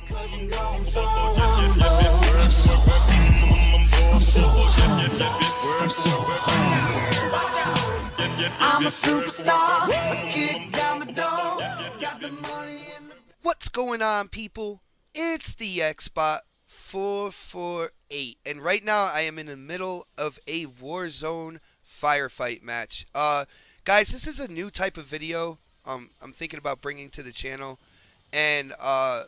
'Cause you know I'm so humble. I'm so humble. I'm so humble. I'm so humble. I'm a superstar. I kick down the door. Got the money in the... What's going on, people? It's the Xbot 448, and right now I am in the middle of a Warzone firefight match. Guys, this is a new type of video I'm thinking about bringing to the channel, and I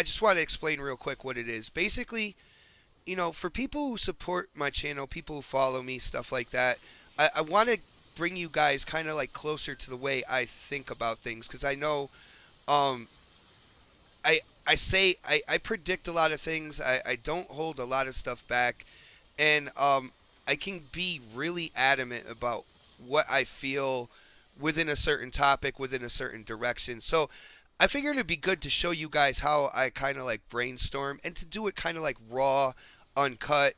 just want to explain real quick what it is. Basically, for people who support my channel, people who follow me, stuff like that, I want to bring you guys kind of like closer to the way I think about things, because I know, I predict a lot of things. I don't hold a lot of stuff back, and I can be really adamant about what I feel within a certain topic, within a certain direction. So I figured it'd be good to show you guys how I kind of like brainstorm and to do it kind of like raw, uncut.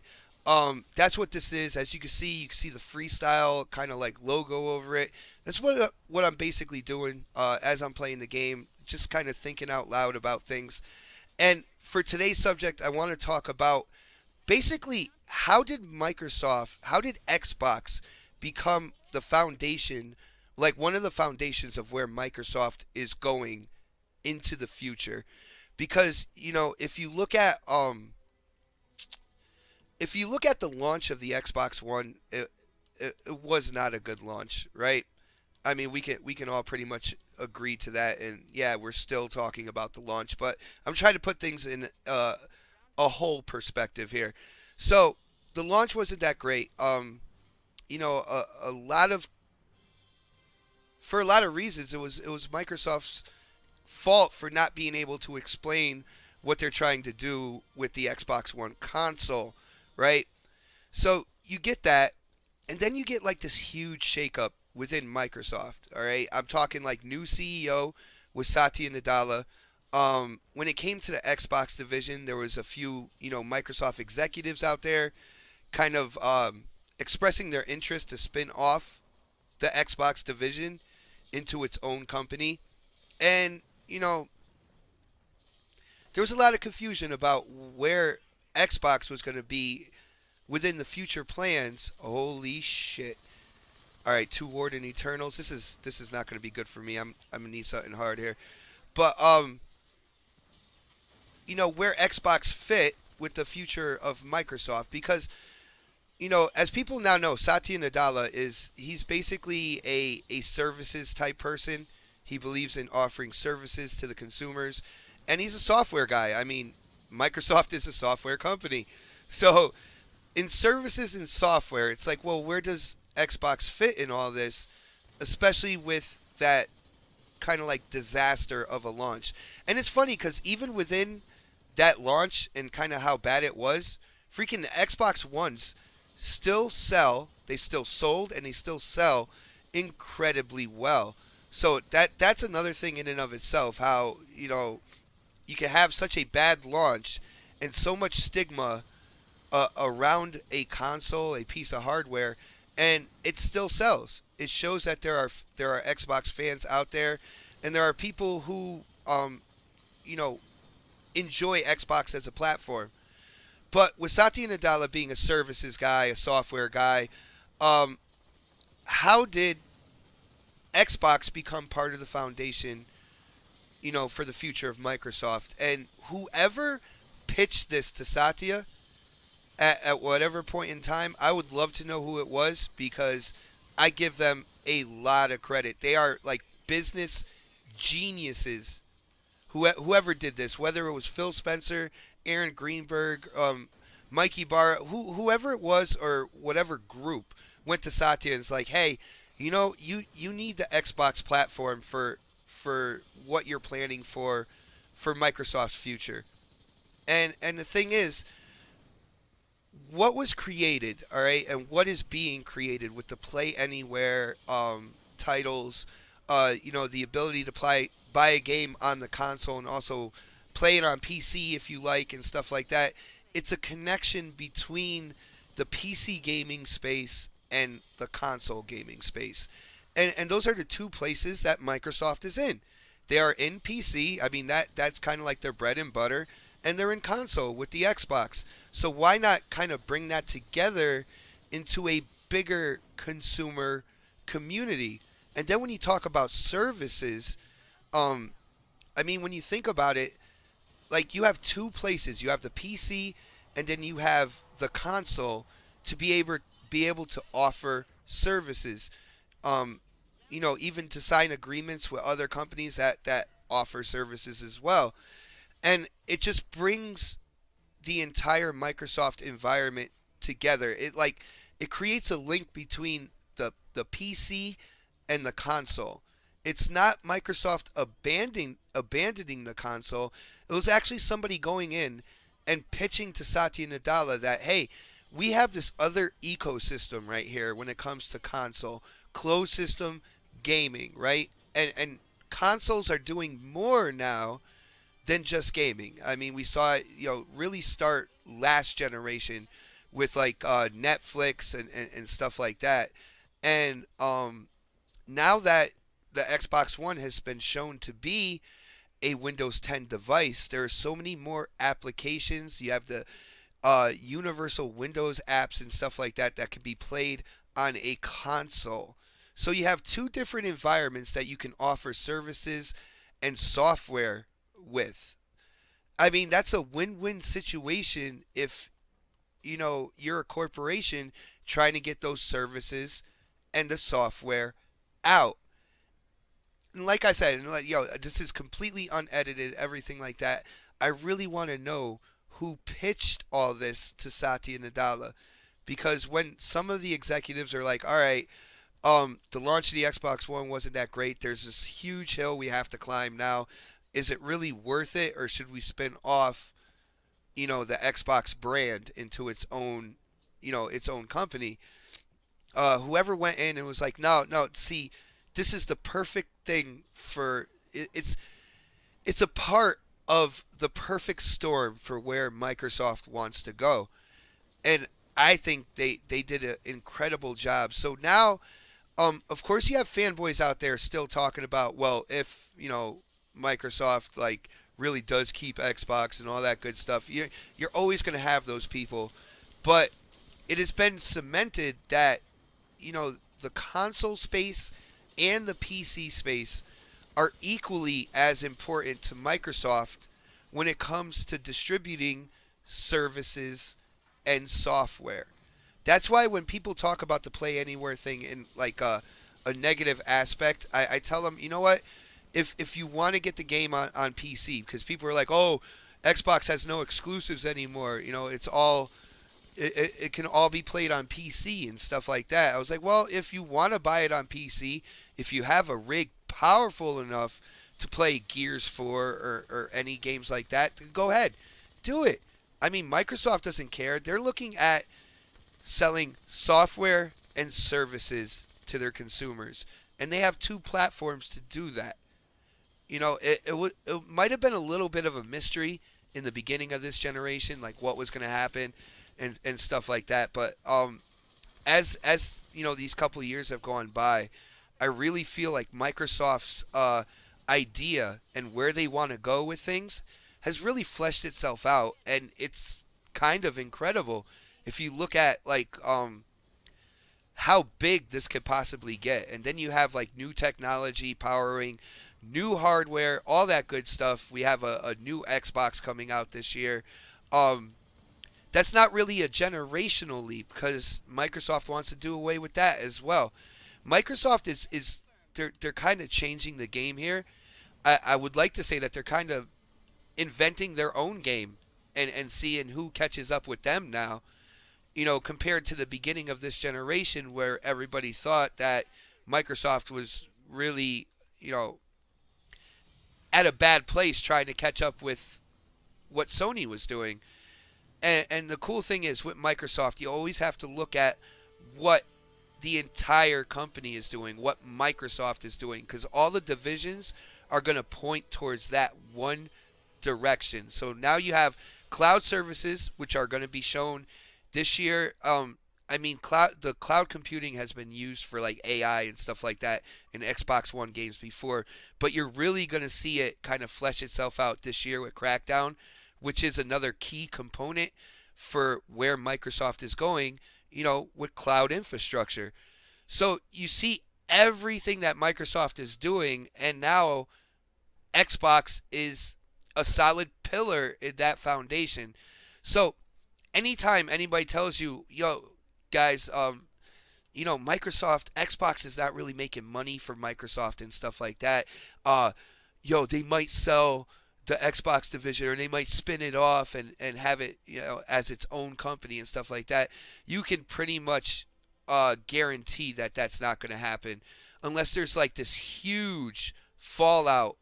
That's what this is. As you can see the freestyle kind of like logo over it. That's what I'm basically doing as I'm playing the game. Just kind of thinking out loud about things. And for today's subject, I want to talk about basically how did Xbox become the foundation, like one of the foundations of where Microsoft is going into the future. Because if you look at the launch of the Xbox One, it was not a good launch, right? I mean, we can all pretty much agree to that, and yeah, we're still talking about the launch, but I'm trying to put things in a whole perspective here. So the launch wasn't that great. A lot of for a lot of reasons, it was Microsoft's fault for not being able to explain what they're trying to do with the Xbox One console, right? So you get that, and then you get like this huge shakeup within Microsoft. All right, I'm talking like new CEO with Satya Nadella. When it came to the Xbox division, there was a few Microsoft executives out there, kind of expressing their interest to spin off the Xbox division into its own company, and there was a lot of confusion about where Xbox was going to be within the future plans. Holy shit. All right, 2 Warden Eternals. This is not going to be good for me. I'm going to need something hard here. But where Xbox fit with the future of Microsoft, because as people now know, Satya Nadella he's basically a services type person. He believes in offering services to the consumers, and he's a software guy. I mean, Microsoft is a software company. So in services and software, it's like, well, where does Xbox fit in all this, especially with that kind of like disaster of a launch? And it's funny because even within that launch and kind of how bad it was, freaking the Xbox Ones still sell. They still sold and they still sell incredibly well. So that's another thing in and of itself, how you can have such a bad launch and so much stigma around a console, a piece of hardware, and it still sells. It shows that there are Xbox fans out there, and there are people who enjoy Xbox as a platform. But with Satya Nadella being a services guy, a software guy, how did Xbox become part of the foundation, for the future of Microsoft? And whoever pitched this to Satya at whatever point in time, I would love to know who it was, because I give them a lot of credit. They are like business geniuses. Whoever did this, whether it was Phil Spencer, Aaron Greenberg, Mikey Barra, whoever it was, or whatever group went to Satya and was like, hey, you need the Xbox platform for what you're planning for Microsoft's future. And the thing is, what was created, all right, and what is being created with the Play Anywhere titles, the ability to buy a game on the console and also play it on PC if you like, and stuff like that. It's a connection between the PC gaming space and the console gaming space. And those are the two places that Microsoft is in. They are in PC. I mean that's kind of like their bread and butter, and they're in console with the Xbox. So why not kind of bring that together into a bigger consumer community? And then when you talk about services, um, I mean when you think about it, like you have two places. You have the PC, and then you have the console to be able to offer services. Um, even to sign agreements with other companies that offer services as well. And it just brings the entire Microsoft environment together. It creates a link between the PC and the console. It's not Microsoft abandoning the console. It was actually somebody going in and pitching to Satya Nadella that, hey, we have this other ecosystem right here when it comes to console, closed system gaming, right? And consoles are doing more now than just gaming. I mean, we saw it, really start last generation with like Netflix and stuff like that. And now that the Xbox One has been shown to be a Windows 10 device, there are so many more applications. You have the universal Windows apps and stuff like that that can be played on a console. So you have two different environments that you can offer services and software with. I mean, that's a win-win situation if you're a corporation trying to get those services and the software out. And like I said, this is completely unedited, everything like that. I really want to know who pitched all this to Satya Nadella, because when some of the executives are like, "All right, the launch of the Xbox One wasn't that great. There's this huge hill we have to climb now. Is it really worth it, or should we spin off, the Xbox brand into its own company?" Whoever went in and was like, "No, no, see, this is the perfect thing for it's a part of the perfect storm for where Microsoft wants to go." And I think they did an incredible job. So now, of course, you have fanboys out there still talking about, well, if Microsoft like really does keep Xbox and all that good stuff, you're always going to have those people. But it has been cemented that the console space and the PC space are equally as important to Microsoft when it comes to distributing services and software. That's why when people talk about the Play Anywhere thing in like a negative aspect, I tell them, you know what? If you want to get the game on PC, because people are like, oh, Xbox has no exclusives anymore. It's all it can all be played on PC and stuff like that. I was like, well, if you want to buy it on PC, if you have a rig powerful enough to play Gears 4 or any games like that, go ahead. Do it. I mean, Microsoft doesn't care. They're looking at selling software and services to their consumers. And they have two platforms to do that. It might have been a little bit of a mystery in the beginning of this generation, like what was going to happen and stuff like that. But as these couple of years have gone by, I really feel like Microsoft's idea and where they want to go with things has really fleshed itself out, and it's kind of incredible if you look at like how big this could possibly get. And then you have like new technology powering new hardware, all that good stuff. We have a new Xbox coming out this year. That's not really a generational leap because Microsoft wants to do away with that as well. Microsoft is they're kind of changing the game here. I would like to say that they're kind of inventing their own game and seeing who catches up with them now. Compared to the beginning of this generation where everybody thought that Microsoft was really, at a bad place trying to catch up with what Sony was doing. And the cool thing is with Microsoft, you always have to look at what the entire company is doing, what Microsoft is doing, because all the divisions are going to point towards that one direction. So now you have cloud services, which are going to be shown this year. I mean, the cloud computing has been used for like AI and stuff like that in Xbox One games before, but you're really going to see it kind of flesh itself out this year with Crackdown, which is another key component for where Microsoft is going, with cloud infrastructure. So you see everything that Microsoft is doing, and now Xbox is a solid pillar in that foundation. So anytime anybody tells you, yo, guys, Microsoft, Xbox is not really making money for Microsoft and stuff like that. Uh, they might sell the Xbox division or they might spin it off and have it, as its own company and stuff like that. You can pretty much guarantee that that's not going to happen unless there's like this huge fallout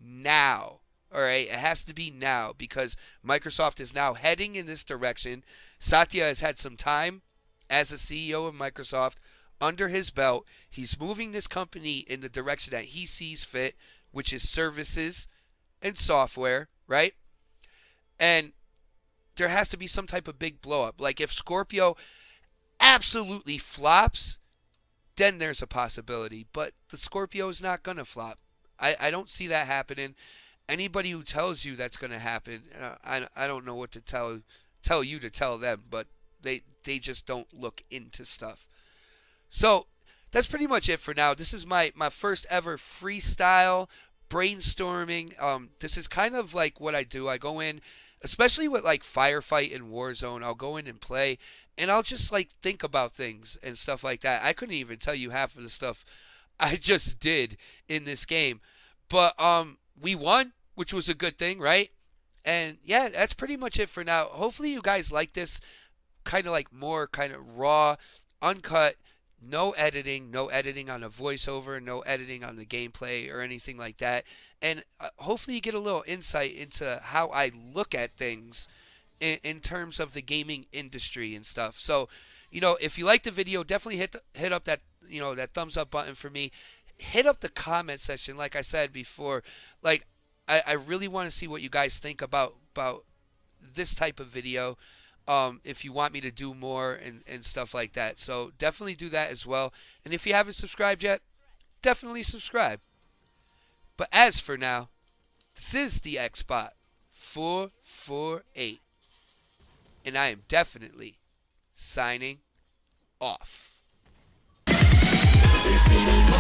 now. All right, it has to be now because Microsoft is now heading in this direction. Satya has had some time as a CEO of Microsoft under his belt. He's moving this company in the direction that he sees fit, which is services and software, right? And there has to be some type of big blow up. Like if Scorpio absolutely flops, then there's a possibility. But the Scorpio is not going to flop. I don't see that happening. Anybody who tells you that's going to happen, I don't know what to tell you to tell them, but they just don't look into stuff. So that's pretty much it for now. This is my first ever freestyle brainstorming. This is kind of like what I do. I go in, especially with like Firefight and Warzone, I'll go in and play, and I'll just like think about things and stuff like that. I couldn't even tell you half of the stuff I just did in this game. But we won, which was a good thing, right? And yeah, that's pretty much it for now. Hopefully you guys like this kind of like more kind of raw, uncut, no editing on a voiceover, no editing on the gameplay or anything like that. And hopefully you get a little insight into how I look at things in terms of the gaming industry and stuff. So, if you like the video, definitely hit up that, that thumbs up button for me. Hit up the comment section, like I said before. Like, I really want to see what you guys think about this type of video. If you want me to do more and stuff like that. So definitely do that as well. And if you haven't subscribed yet, definitely subscribe. But as for now, this is the Xbot 448. And I am definitely signing off. They say they